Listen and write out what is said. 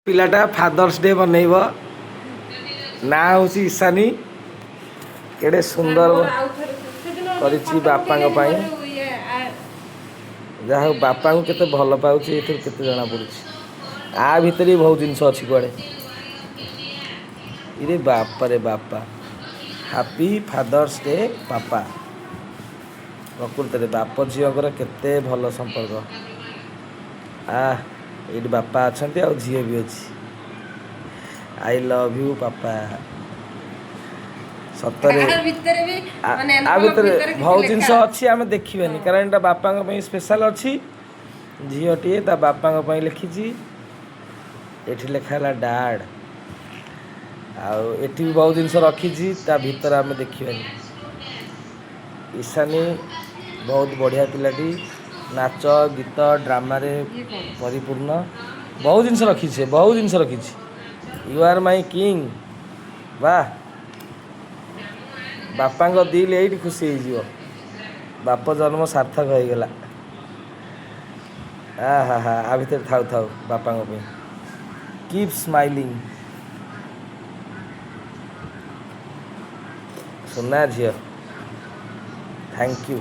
ପିଲାଟା fathers day ବନେଇବ। ନା ହେଉଛି ଇଶାନୀ। କେଡ଼େ ସୁନ୍ଦର କରିଛି ବାପାଙ୍କ ପାଇଁ। ଯାହା ହଉ ବାପାଙ୍କୁ କେତେ ଭଲ ପାଉଛି ଏଥିରୁ କେତେ ଜଣାପଡ଼ୁଛି। ଆ ଭିତରେ ବି ବହୁତ ଜିନିଷ ଅଛି କୁଆଡ଼େ। ଇରେ ବାପାରେ ବାପା, ହାପି ଫାଦର୍ସ ଡେ ପାପା। ପ୍ରକୃତରେ ବାପ ଝିଅଙ୍କର କେତେ ଭଲ ସମ୍ପର୍କ। ଏଇଠି ବାପା ଅଛନ୍ତି ଆଉ ଝିଅ ବି ଅଛି। I love you papa. ସତରେ ଆ ଭିତରେ ବହୁତ ଜିନିଷ ଅଛି ଆମେ ଦେଖିବାନି, କାରଣ ଏଇଟା ବାପାଙ୍କ ପାଇଁ ସ୍ପେଶାଲ ଅଛି। ଝିଅଟିଏ ତା ବାପାଙ୍କ ପାଇଁ ଲେଖିଛି। ଏଠି ଲେଖା ହେଲା ଡାଡ୍। ଆଉ ଏଠି ବି ବହୁତ ଜିନିଷ ରଖିଛି, ତା ଭିତରେ ଆମେ ଦେଖିବାନି। ଇଶାନୀ ବହୁତ ବଢ଼ିଆ ପିଲାଟି। ନାଚ ଗୀତ ଡ୍ରାମାରେ ପରିପୂର୍ଣ୍ଣ। ବହୁତ ଜିନିଷ ରଖିଛି, ବହୁତ ଜିନିଷ ରଖିଛି। You are my king. ବାଃ, ବାପାଙ୍କ ଦିଲ୍ ଏଇଠି ଖୁସି ହେଇଯିବ। ବାପ ଜନ୍ମ ସାର୍ଥକ ହେଇଗଲା। ଆ ଭିତରେ ଥାଉ ଥାଉ ବାପାଙ୍କ ପାଇଁ। Keep smiling. ସୁନା ଝିଅ, ଥ୍ୟାଙ୍କ ୟୁ।